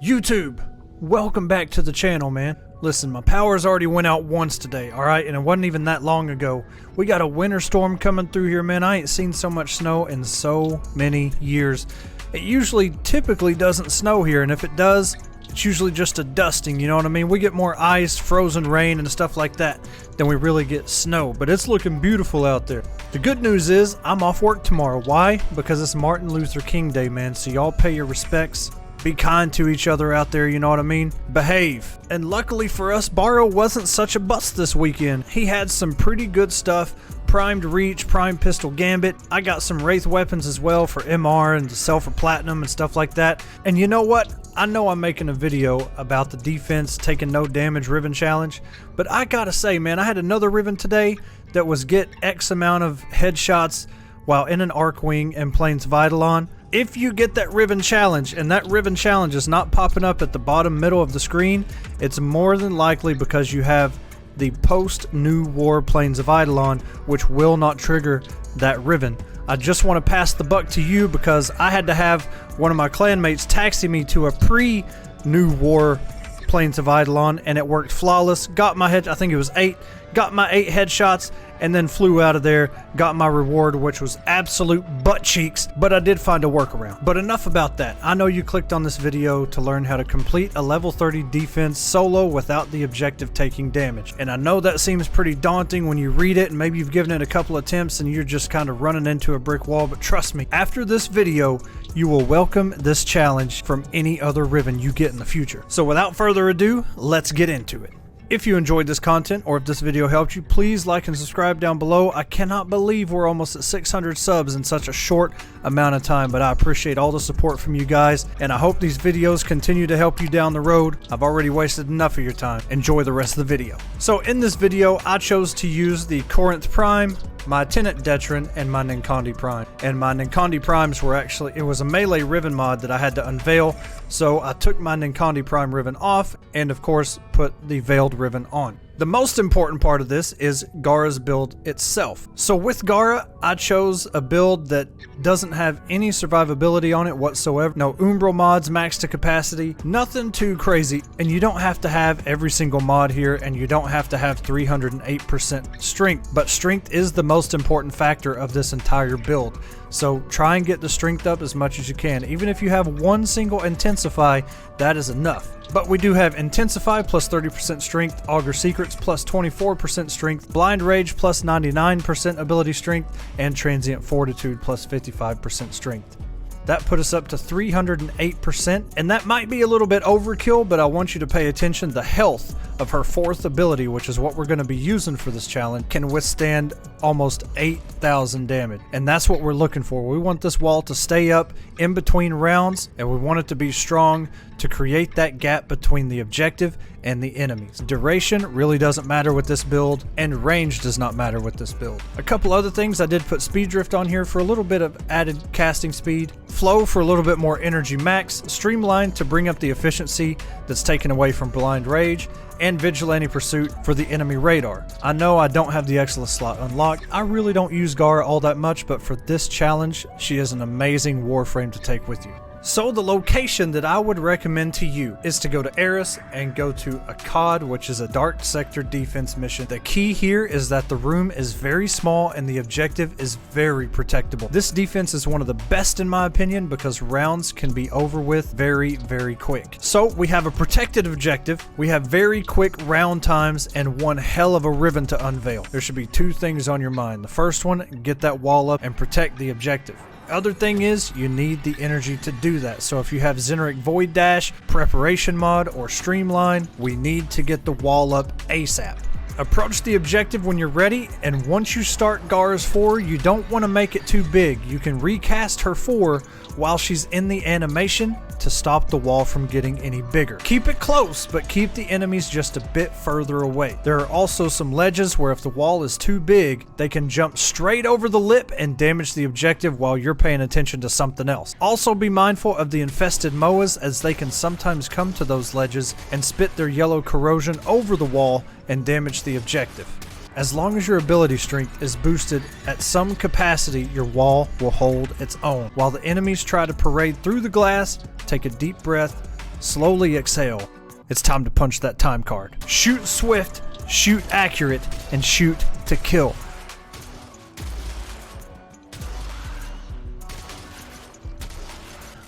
YouTube, welcome back to the channel, man. Listen, my power's already went out once today, alright? And it wasn't even that long ago. We got a winter storm coming through here, man. I ain't seen so much snow in so many years. It typically doesn't snow here, and if it does, it's usually just a dusting, you know what I mean? We get more ice, frozen rain, and stuff like that than we really get snow. But it's looking beautiful out there. The good news is, I'm off work tomorrow. Why? Because it's Martin Luther King Day, man. So y'all pay your respects. Be kind to each other out there, you know what I mean? Behave. And luckily for us, Barrow wasn't such a bust this weekend. He had some pretty good stuff. Primed Reach, Primed Pistol Gambit. I got some Wraith weapons as well for MR and to sell for Platinum and stuff like that. And you know what? I know I'm making a video about the defense taking no damage Riven challenge, but I gotta say, man, I had another Riven today that was get X amount of headshots while in an Archwing and Plains Eidolon. If you get that Riven challenge and that Riven challenge is not popping up at the bottom middle of the screen, it's more than likely because you have the post New War Plains of Eidolon, which will not trigger that Riven. I just want to pass the buck to you because I had to have one of my clanmates taxi me to a pre-New War Plains of Eidolon, and it worked flawless. Got my head, I think it was 8, got my 8 headshots, and then flew out of there, got my reward, which was absolute butt cheeks, but I did find a workaround. But enough about that. I know you clicked on this video to learn how to complete a level 30 defense solo without the objective taking damage. And I know that seems pretty daunting when you read it, and maybe you've given it a couple attempts and you're just kind of running into a brick wall, but trust me, after this video, you will welcome this challenge from any other Riven you get in the future. So without further ado, let's get into it. If you enjoyed this content, or if this video helped you, please like and subscribe down below. I cannot believe we're almost at 600 subs in such a short amount of time, but I appreciate all the support from you guys, and I hope these videos continue to help you down the road. I've already wasted enough of your time. Enjoy the rest of the video. So in this video, I chose to use the Corinth Prime, my Tenant Detron, and my Ninkandi Prime. And my Ninkandi Primes were actually, it was a melee Riven mod that I had to unveil, so I took my Ninkandi Prime Riven off, and of course, put the Veiled Riven on. The most important part of this is Gara's build itself. So with Gara, I chose a build that doesn't have any survivability on it whatsoever. No Umbral mods maxed to capacity, nothing too crazy. And you don't have to have every single mod here, and you don't have to have 308% strength. But strength is the most important factor of this entire build. So try and get the strength up as much as you can. Even if you have one single Intensify, that is enough. But we do have Intensify plus 30% strength, Augur Secrets plus 24% strength, Blind Rage plus 99% ability strength, and Transient Fortitude plus 55% strength. That put us up to 308%, and that might be a little bit overkill, but I want you to pay attention. The health of her 4th ability, which is what we're going to be using for this challenge, can withstand almost 8,000 damage, and that's what we're looking for. We want this wall to stay up in between rounds, and we want it to be strong to create that gap between the objective and the enemies. Duration really doesn't matter with this build, and range does not matter with this build. A couple other things, I did put Speed Drift on here for a little bit of added casting speed, Flow for a little bit more energy max, Streamline to bring up the efficiency that's taken away from Blind Rage, and Vigilante Pursuit for the enemy radar. I know I don't have the Excellence slot unlocked. I really don't use Gara all that much, but for this challenge, she is an amazing Warframe to take with you. So the location that I would recommend to you is to go to Eris and go to a COD, which is a Dark Sector defense mission. The key here is that the room is very small and the objective is very protectable. This defense is one of the best in my opinion because rounds can be over with very, very quick. So we have a protected objective, we have very quick round times, and one hell of a Riven to unveil. There should be 2 things on your mind. The first one, get that wall up and protect the objective. Other thing is, you need the energy to do that. So if you have Xeneric Void Dash, Preparation Mod, or Streamline, we need to get the wall up ASAP. Approach the objective when you're ready, and once you start Gara's 4, you don't want to make it too big. You can recast her 4 while she's in the animation to stop the wall from getting any bigger. Keep it close, but keep the enemies just a bit further away. There are also some ledges where if the wall is too big, they can jump straight over the lip and damage the objective while you're paying attention to something else. Also be mindful of the infested MOAs, as they can sometimes come to those ledges and spit their yellow corrosion over the wall and damage the objective. As long as your ability strength is boosted at some capacity, your wall will hold its own. While the enemies try to parade through the glass, take a deep breath, slowly exhale. It's time to punch that time card. Shoot swift, shoot accurate, and shoot to kill.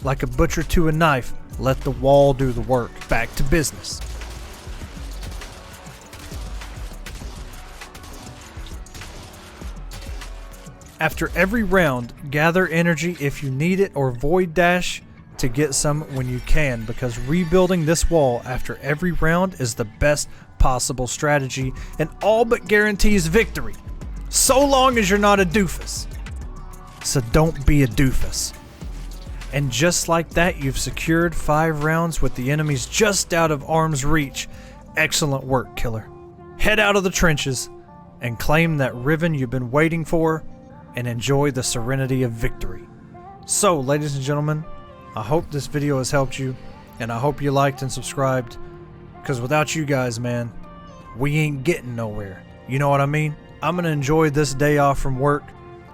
Like a butcher to a knife, let the wall do the work. Back to business. After every round, gather energy if you need it or void dash to get some when you can, because rebuilding this wall after every round is the best possible strategy and all but guarantees victory. So long as you're not a doofus. So don't be a doofus. And just like that, you've secured 5 rounds with the enemies just out of arm's reach. Excellent work, killer. Head out of the trenches and claim that Riven you've been waiting for and enjoy the serenity of victory. So, ladies and gentlemen, I hope this video has helped you, and I hope you liked and subscribed, because without you guys, man, we ain't getting nowhere. You know what I mean? I'm going to enjoy this day off from work.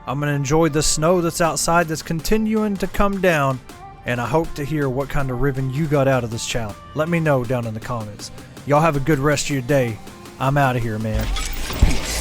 I'm going to enjoy the snow that's outside that's continuing to come down, and I hope to hear what kind of Riven you got out of this challenge. Let me know down in the comments. Y'all have a good rest of your day. I'm out of here, man. Peace.